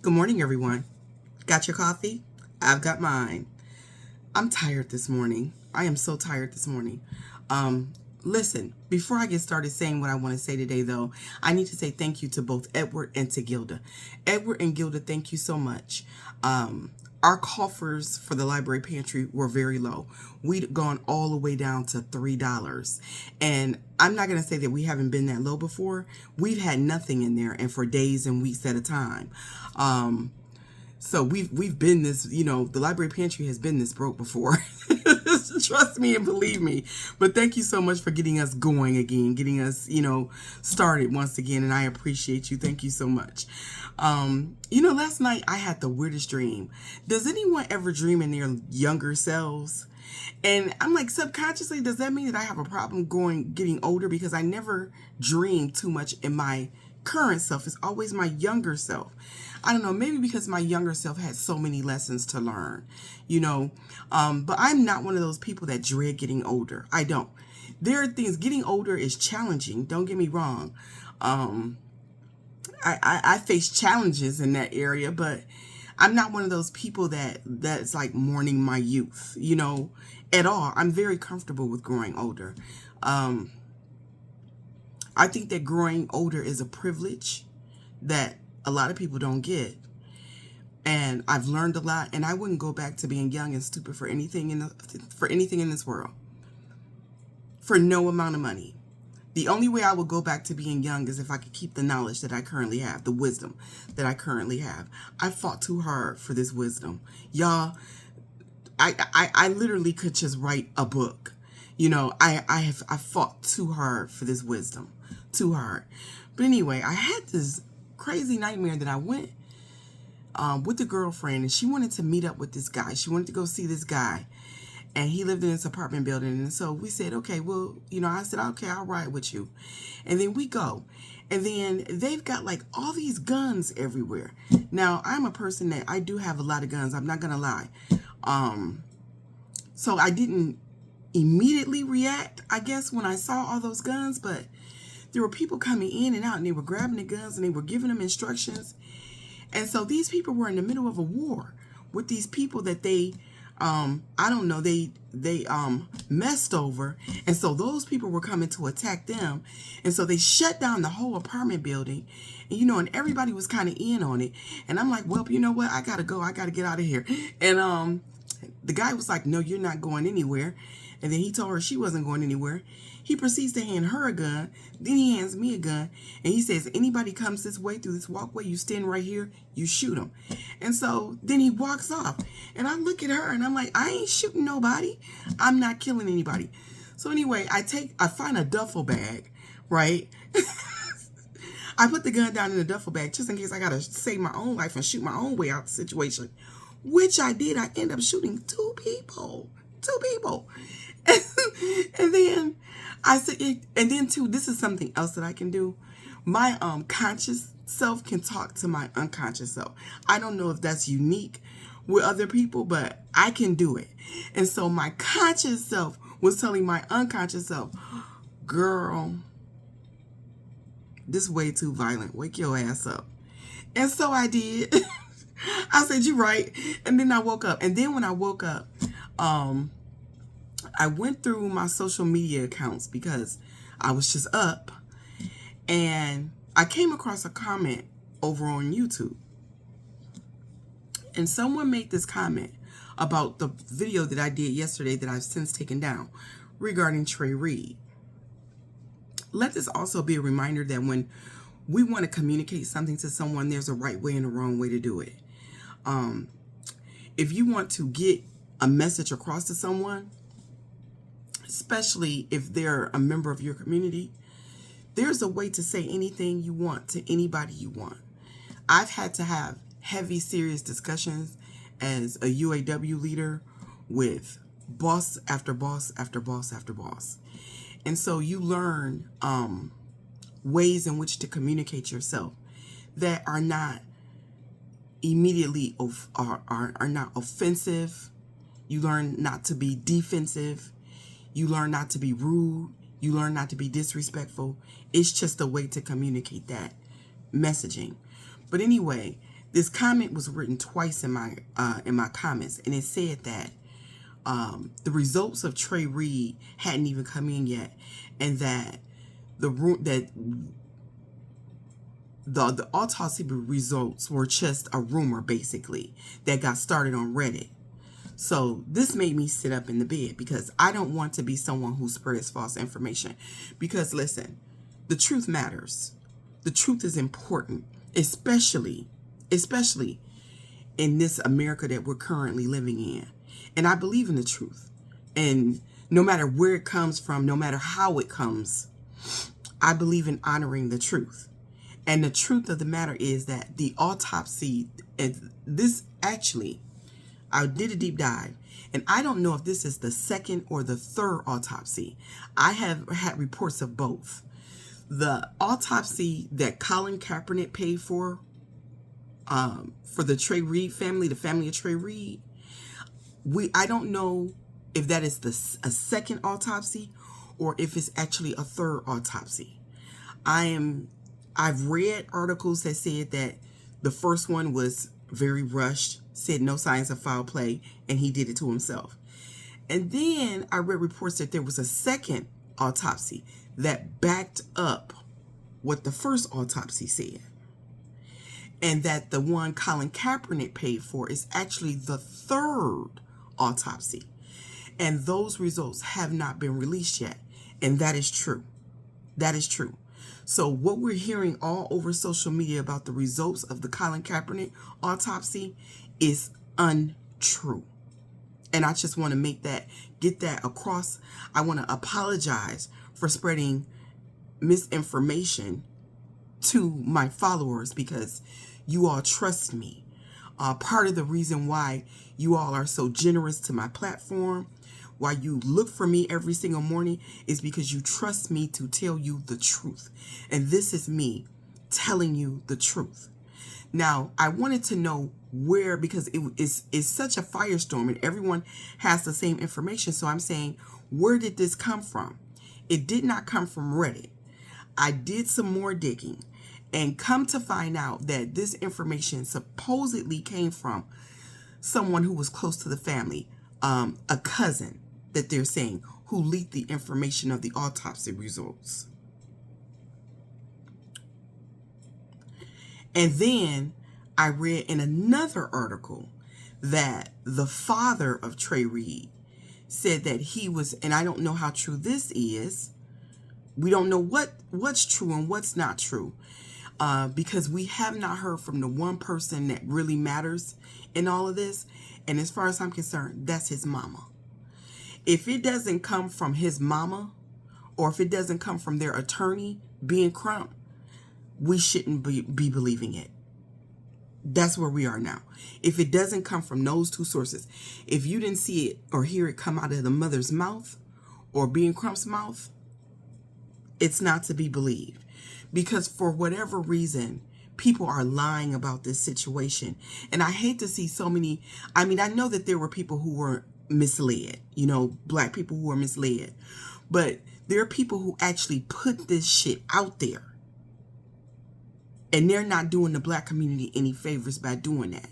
Good morning, everyone. Got your coffee? I've got mine. I'm tired this morning. I am so tired this morning. Listen, before I get started saying what I want to say today, though, I need to say thank you to both Edward and to Gilda. Edward and Gilda, thank you so much. Our coffers for the library pantry were very low. We'd gone all the way down to $3. And I'm not going to say that we haven't been that low before. We've had nothing in there and for days and weeks at a time. So we've been this, the library pantry has been this broke before. Trust me and believe me. But thank you so much for getting us going again, getting us, started once again. And I appreciate you. Thank you so much. Last night I had the weirdest dream. Does anyone ever dream in their younger selves? And I'm like, subconsciously, does that mean that I have a problem getting older? Because I never dream too much in my current self. It's always my younger self. I don't know, maybe because my younger self had so many lessons to learn, but I'm not one of those people that dread getting older. I don't. There are things, getting older is challenging. Don't get me wrong. I face challenges in that area, but I'm not one of those people that's like mourning my youth, at all. I'm very comfortable with growing older. I think that growing older is a privilege that a lot of people don't get. And I've learned a lot, and I wouldn't go back to being young and stupid for anything in this world. For no amount of money. The only way I would go back to being young is if I could keep the knowledge that I currently have, the wisdom that I currently have. I fought too hard for this wisdom. Y'all, I literally could just write a book. I fought too hard for this wisdom. Too hard. But anyway, I had this crazy nightmare that I went with a girlfriend, and she wanted to meet up with this guy. She wanted to go see this guy, and he lived in this apartment building. And so we said, okay, well, I said, okay, I'll ride with you. And then we go, and then they've got like all these guns everywhere. Now, I'm a person that I do have a lot of guns. I'm not gonna lie. So I didn't immediately react, I guess, when I saw all those guns, but there were people coming in and out, and they were grabbing the guns, and they were giving them instructions. And so these people were in the middle of a war with these people that they, messed over. And so those people were coming to attack them. And so they shut down the whole apartment building, and everybody was kind of in on it. And I'm like, well, you know what? I got to go. I got to get out of here. And the guy was like, no, you're not going anywhere. And then he told her she wasn't going anywhere. He proceeds to hand her a gun. Then he hands me a gun. And he says, anybody comes this way through this walkway, you stand right here, you shoot them. And so then he walks off. And I look at her and I'm like, I ain't shooting nobody. I'm not killing anybody. So anyway, I find a duffel bag, right? I put the gun down in the duffel bag just in case I got to save my own life and shoot my own way out of the situation. Which I did. I ended up shooting two people. And then I said, and then too, this is something else that I can do. My conscious self can talk to my unconscious self. I don't know if that's unique with other people, but I can do it. And so my conscious self was telling my unconscious self, girl, this is way too violent. Wake your ass up. And so I did. I said, you're right. And then I woke up. And then when I woke up, I went through my social media accounts because I was just up, and I came across a comment over on YouTube. And someone made this comment about the video that I did yesterday that I've since taken down regarding Trey Reed. Let this also be a reminder that when we want to communicate something to someone, there's a right way and a wrong way to do it. If you want to get a message across to someone, especially if they're a member of your community, there's a way to say anything you want to anybody you want. I've had to have heavy, serious discussions as a UAW leader with boss after boss after boss after boss. And so you learn ways in which to communicate yourself that are not immediately are not offensive. You learn not to be defensive. You learn not to be rude. You learn not to be disrespectful. It's just a way to communicate that messaging. But anyway, This comment was written twice in my comments, and it said that the results of Trey Reed hadn't even come in yet, and that the autopsy results were just a rumor, basically, that got started on Reddit. So this made me sit up in the bed, because I don't want to be someone who spreads false information. Because listen, the truth matters. The truth is important, especially in this America that we're currently living in. And I believe in the truth. And no matter where it comes from, no matter how it comes, I believe in honoring the truth. And the truth of the matter is that the autopsy, and this actually, I did a deep dive, and I don't know if this is the second or the third autopsy. I have had reports of both. The autopsy that Colin Kaepernick paid for the Trey Reed family, the family of Trey Reed, I don't know if that is a second autopsy or if it's actually a third autopsy. I've read articles that said that the first one was very rushed, said no signs of foul play, and he did it to himself. And then I read reports that there was a second autopsy that backed up what the first autopsy said. And that the one Colin Kaepernick paid for is actually the third autopsy. And those results have not been released yet. And that is true. That is true. So what we're hearing all over social media about the results of the Colin Kaepernick autopsy is untrue. And I just want to get that across. I want to apologize for spreading misinformation to my followers, because you all trust me. Part of the reason why you all are so generous to my platform, why you look for me every single morning, is because you trust me to tell you the truth. And this is me telling you the truth. Now, I wanted to know where, because it's such a firestorm and everyone has the same information. So I'm saying, where did this come from? It did not come from Reddit. I did some more digging and come to find out that this information supposedly came from someone who was close to the family, a cousin that they're saying, who leaked the information of the autopsy results. And then I read in another article that the father of Trey Reed said that he was, and I don't know how true this is. We don't know what's true and what's not true, because we have not heard from the one person that really matters in all of this. And as far as I'm concerned, that's his mama. If it doesn't come from his mama, or if it doesn't come from their attorney being Crump, we shouldn't be believing it. That's where we are now. If it doesn't come from those two sources, if you didn't see it or hear it come out of the mother's mouth or being Crump's mouth, it's not to be believed. Because for whatever reason, people are lying about this situation. And I hate to see so many. I mean, I know that there were people who were misled, black people who were misled. But there are people who actually put this shit out there. And they're not doing the black community any favors by doing that.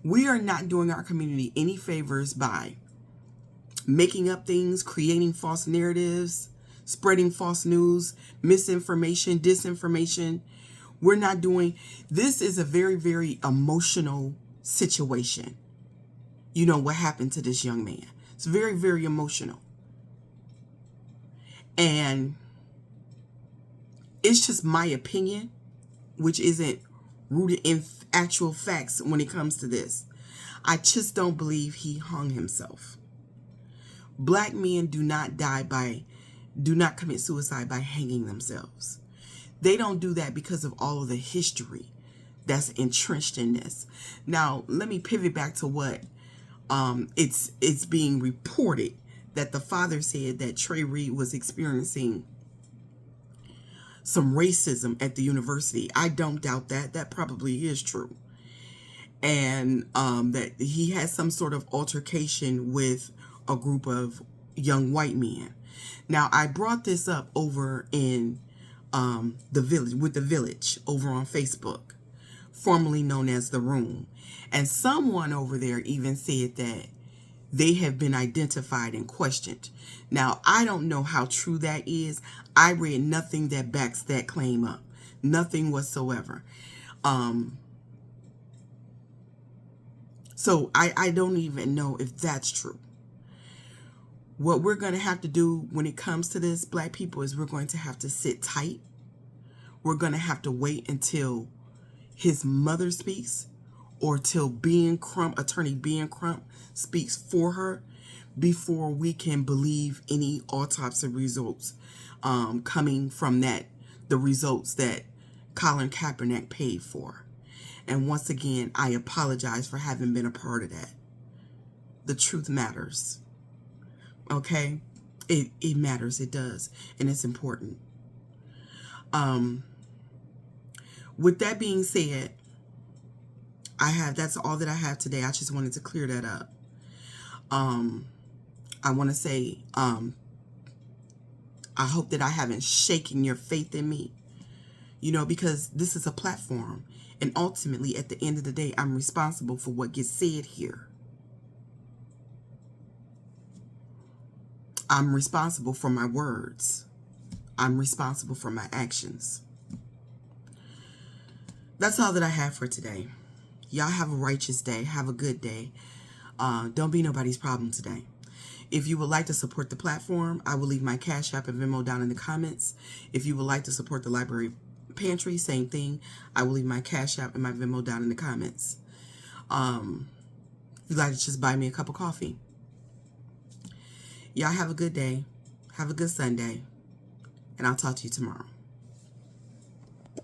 We are not doing our community any favors by making up things, creating false narratives, spreading false news, misinformation, disinformation. We're not doing. This is a very, very emotional situation. You know what happened to this young man. It's very, very emotional. And it's just my opinion, which isn't rooted in actual facts when it comes to this. I just don't believe he hung himself. Black men do not commit suicide by hanging themselves. They don't do that because of all of the history that's entrenched in this. Now, let me pivot back to what it's being reported that the father said that Trey Reed was experiencing some racism at the university. I don't doubt that. That probably is true. And that he had some sort of altercation with a group of young white men. Now, I brought this up over in the village over on Facebook formerly known as the room. And someone over there even said that they have been identified and questioned. Now, I don't know how true that is. I read nothing that backs that claim up. Nothing whatsoever. So I don't even know if that's true. What we're going to have to do when it comes to this, Black people, is we're going to have to sit tight. We're going to have to wait until his mother speaks, or till attorney Ben Crump speaks for her, before we can believe any autopsy results coming from the results that Colin Kaepernick paid for. And once again, I apologize for having been a part of that. The truth matters. Okay? It matters. It does. And it's important. With that being said, that's all that I have today. I just wanted to clear that up. I want to say, I hope that I haven't shaken your faith in me, because this is a platform. And ultimately, at the end of the day, I'm responsible for what gets said here. I'm responsible for my words. I'm responsible for my actions. That's all that I have for today. Y'all have a righteous day. Have a good day. Don't be nobody's problem today. If you would like to support the platform, I will leave my Cash App and Venmo down in the comments. If you would like to support the Library Pantry, same thing. I will leave my Cash App and my Venmo down in the comments. If you'd like to just buy me a cup of coffee. Y'all have a good day. Have a good Sunday. And I'll talk to you tomorrow.